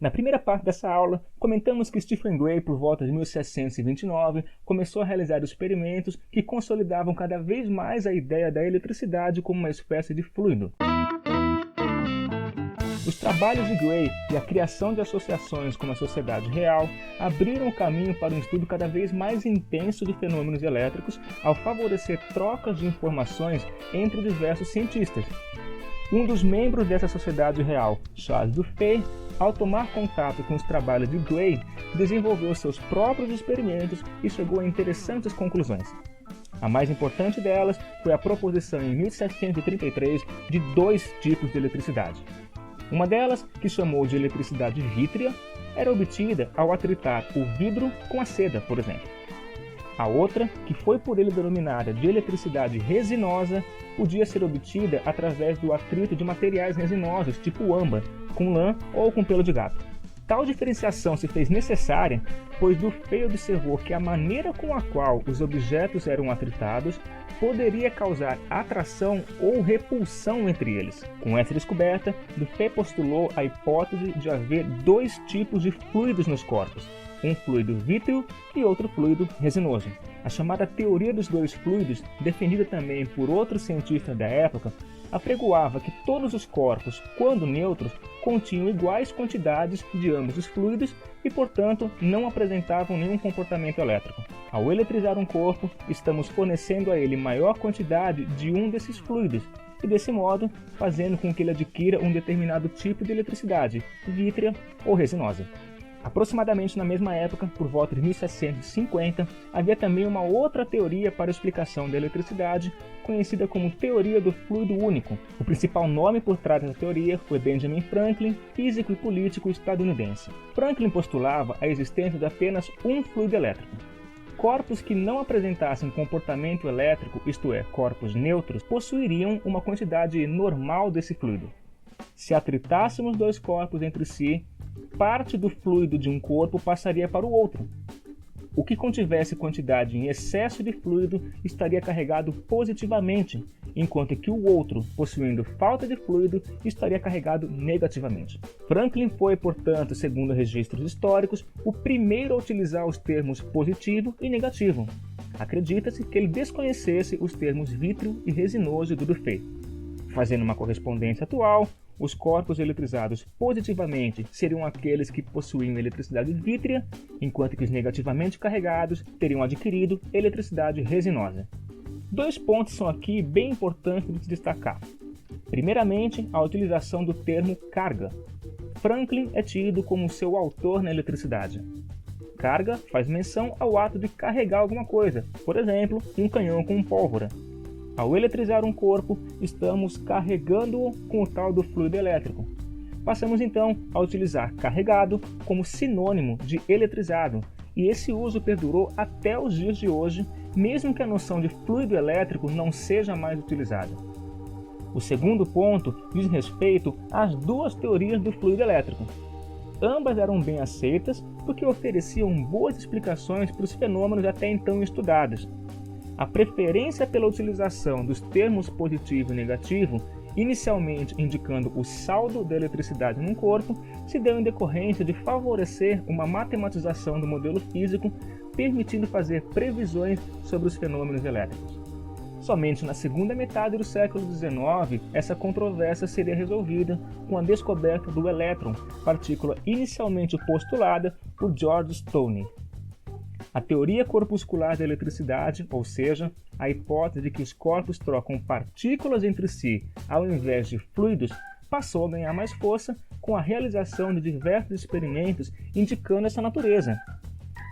Na primeira parte dessa aula, comentamos que Stephen Gray, por volta de 1729, começou a realizar experimentos que consolidavam cada vez mais a ideia da eletricidade como uma espécie de fluido. Os trabalhos de Gray e a criação de associações como a sociedade real abriram o caminho para um estudo cada vez mais intenso de fenômenos elétricos ao favorecer trocas de informações entre diversos cientistas. Um dos membros dessa sociedade real, Charles Dufay, ao tomar contato com os trabalhos de Gray, desenvolveu seus próprios experimentos e chegou a interessantes conclusões. A mais importante delas foi a proposição em 1733 de dois tipos de eletricidade. Uma delas, que chamou de eletricidade vítrea, era obtida ao atritar o vidro com a seda, por exemplo. A outra, que foi por ele denominada de eletricidade resinosa, podia ser obtida através do atrito de materiais resinosos, tipo âmbar, com lã ou com pelo de gato. Tal diferenciação se fez necessária, pois Dufay observou que a maneira com a qual os objetos eram atritados poderia causar atração ou repulsão entre eles. Com essa descoberta, Dufay postulou a hipótese de haver dois tipos de fluidos nos corpos, um fluido vítreo e outro fluido resinoso. A chamada teoria dos dois fluidos, defendida também por outros cientistas da época, apregoava que todos os corpos, quando neutros, continham iguais quantidades de ambos os fluidos e, portanto, não apresentavam nenhum comportamento elétrico. Ao eletrizar um corpo, estamos fornecendo a ele maior quantidade de um desses fluidos e, desse modo, fazendo com que ele adquira um determinado tipo de eletricidade, vítrea ou resinosa. Aproximadamente na mesma época, por volta de 1750, havia também uma outra teoria para a explicação da eletricidade, conhecida como teoria do fluido único. O principal nome por trás dessa teoria foi Benjamin Franklin, físico e político estadunidense. Franklin postulava a existência de apenas um fluido elétrico. Corpos que não apresentassem comportamento elétrico, isto é, corpos neutros, possuiriam uma quantidade normal desse fluido. Se atritássemos dois corpos entre si, parte do fluido de um corpo passaria para o outro. O que contivesse quantidade em excesso de fluido estaria carregado positivamente, enquanto que o outro, possuindo falta de fluido, estaria carregado negativamente. Franklin foi, portanto, segundo registros históricos, o primeiro a utilizar os termos positivo e negativo. Acredita-se que ele desconhecesse os termos vítreo e resinoso do Dufay. Fazendo uma correspondência atual, os corpos eletrizados positivamente seriam aqueles que possuíam eletricidade vítrea, enquanto que os negativamente carregados teriam adquirido eletricidade resinosa. Dois pontos são aqui bem importantes de se destacar. Primeiramente, a utilização do termo carga. Franklin é tido como seu autor na eletricidade. Carga faz menção ao ato de carregar alguma coisa, por exemplo, um canhão com pólvora. Ao eletrizar um corpo, estamos carregando-o com o tal do fluido elétrico. Passamos então a utilizar carregado como sinônimo de eletrizado, e esse uso perdurou até os dias de hoje, mesmo que a noção de fluido elétrico não seja mais utilizada. O segundo ponto diz respeito às duas teorias do fluido elétrico. Ambas eram bem aceitas porque ofereciam boas explicações para os fenômenos até então estudados. A preferência pela utilização dos termos positivo e negativo, inicialmente indicando o saldo da eletricidade num corpo, se deu em decorrência de favorecer uma matematização do modelo físico, permitindo fazer previsões sobre os fenômenos elétricos. Somente na segunda metade do século XIX, essa controvérsia seria resolvida com a descoberta do elétron, partícula inicialmente postulada por George Stone. A teoria corpuscular da eletricidade, ou seja, a hipótese de que os corpos trocam partículas entre si ao invés de fluidos, passou a ganhar mais força com a realização de diversos experimentos indicando essa natureza.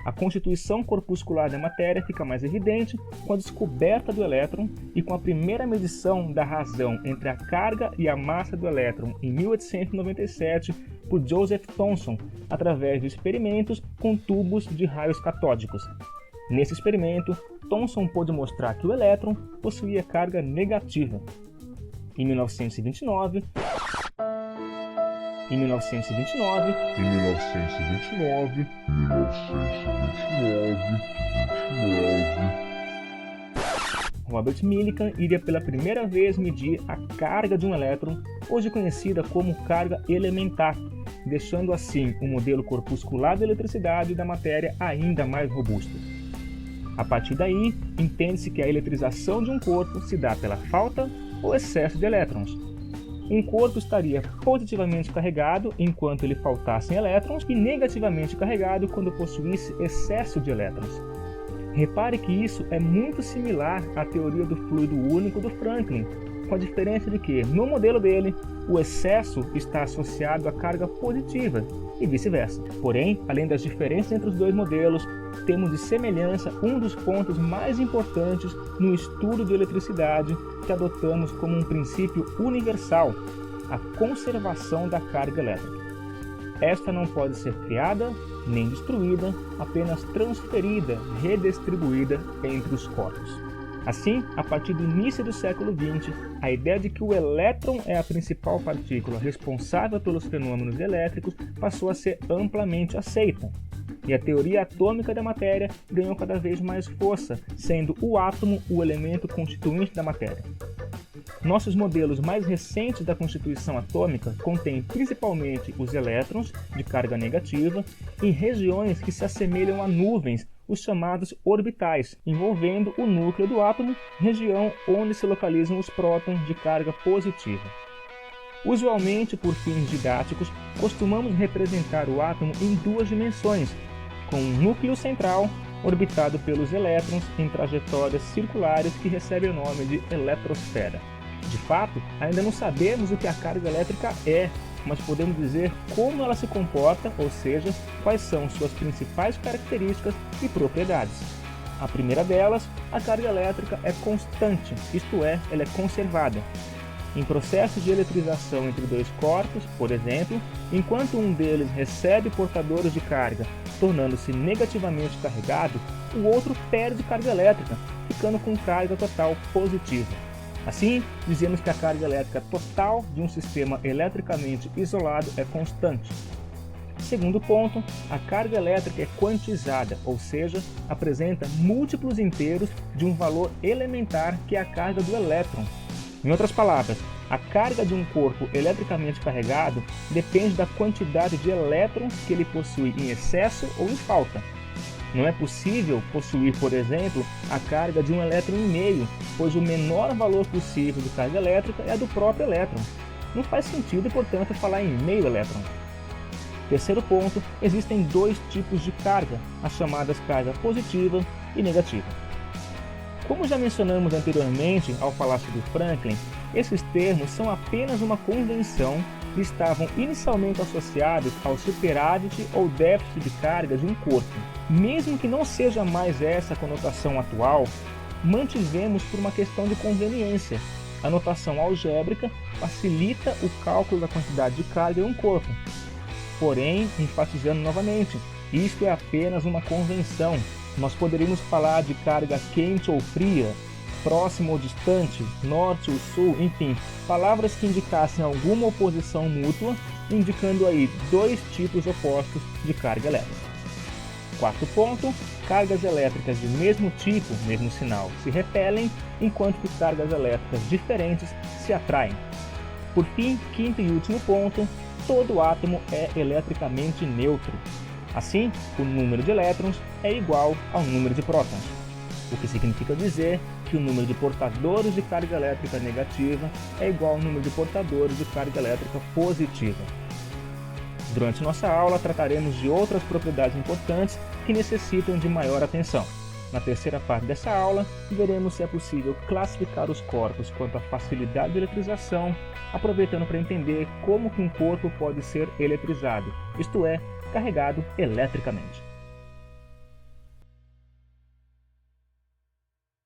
A constituição corpuscular da matéria fica mais evidente com a descoberta do elétron e com a primeira medição da razão entre a carga e a massa do elétron em 1897 por Joseph Thomson, através de experimentos com tubos de raios catódicos. Nesse experimento, Thomson pôde mostrar que o elétron possuía carga negativa. Em 1929, Robert Millikan iria pela primeira vez medir a carga de um elétron, hoje conhecida como carga elementar, deixando assim o modelo corpuscular da eletricidade e da matéria ainda mais robusto. A partir daí, entende-se que a eletrização de um corpo se dá pela falta ou excesso de elétrons. Um corpo estaria positivamente carregado enquanto lhe faltassem elétrons e negativamente carregado quando possuísse excesso de elétrons. Repare que isso é muito similar à teoria do fluido único do Franklin, com a diferença de que, no modelo dele, o excesso está associado à carga positiva e vice-versa. Porém, além das diferenças entre os dois modelos, temos de semelhança um dos pontos mais importantes no estudo de eletricidade que adotamos como um princípio universal, a conservação da carga elétrica. Esta não pode ser criada nem destruída, apenas transferida, redistribuída entre os corpos. Assim, a partir do início do século XX, a ideia de que o elétron é a principal partícula responsável pelos fenômenos elétricos passou a ser amplamente aceita. E a teoria atômica da matéria ganhou cada vez mais força, sendo o átomo o elemento constituinte da matéria. Nossos modelos mais recentes da constituição atômica contêm principalmente os elétrons de carga negativa em regiões que se assemelham a nuvens, os chamados orbitais, envolvendo o núcleo do átomo, região onde se localizam os prótons de carga positiva. Usualmente, por fins didáticos, costumamos representar o átomo em duas dimensões, com um núcleo central orbitado pelos elétrons em trajetórias circulares que recebe o nome de eletrosfera. De fato, ainda não sabemos o que a carga elétrica é, mas podemos dizer como ela se comporta, ou seja, quais são suas principais características e propriedades. A primeira delas, a carga elétrica é constante, isto é, ela é conservada. Em processos de eletrização entre dois corpos, por exemplo, enquanto um deles recebe portadores de carga, tornando-se negativamente carregado, o outro perde carga elétrica, ficando com carga total positiva. Assim, dizemos que a carga elétrica total de um sistema eletricamente isolado é constante. Segundo ponto, a carga elétrica é quantizada, ou seja, apresenta múltiplos inteiros de um valor elementar que é a carga do elétron. Em outras palavras, a carga de um corpo eletricamente carregado depende da quantidade de elétrons que ele possui em excesso ou em falta. Não é possível possuir, por exemplo, a carga de um elétron e meio, pois o menor valor possível de carga elétrica é a do próprio elétron. Não faz sentido, portanto, falar em meio elétron. Terceiro ponto, existem dois tipos de carga, as chamadas carga positiva e negativa. Como já mencionamos anteriormente ao falar sobre Franklin, esses termos são apenas uma convenção que estavam inicialmente associados ao superávit ou déficit de carga de um corpo. Mesmo que não seja mais essa a conotação atual, mantivemos por uma questão de conveniência. A notação algébrica facilita o cálculo da quantidade de carga em um corpo. Porém, enfatizando novamente, isto é apenas uma convenção. Nós poderíamos falar de carga quente ou fria, próximo ou distante, norte ou sul, enfim, palavras que indicassem alguma oposição mútua, indicando aí dois tipos opostos de carga elétrica. Quarto ponto, cargas elétricas de mesmo tipo, mesmo sinal, se repelem, enquanto que cargas elétricas diferentes se atraem. Por fim, quinto e último ponto, todo átomo é eletricamente neutro. Assim, o número de elétrons é igual ao número de prótons, o que significa dizer que o número de portadores de carga elétrica negativa é igual ao número de portadores de carga elétrica positiva. Durante nossa aula, trataremos de outras propriedades importantes que necessitam de maior atenção. Na terceira parte dessa aula, veremos se é possível classificar os corpos quanto à facilidade de eletrização, aproveitando para entender como que um corpo pode ser eletrizado, isto é, carregado eletricamente.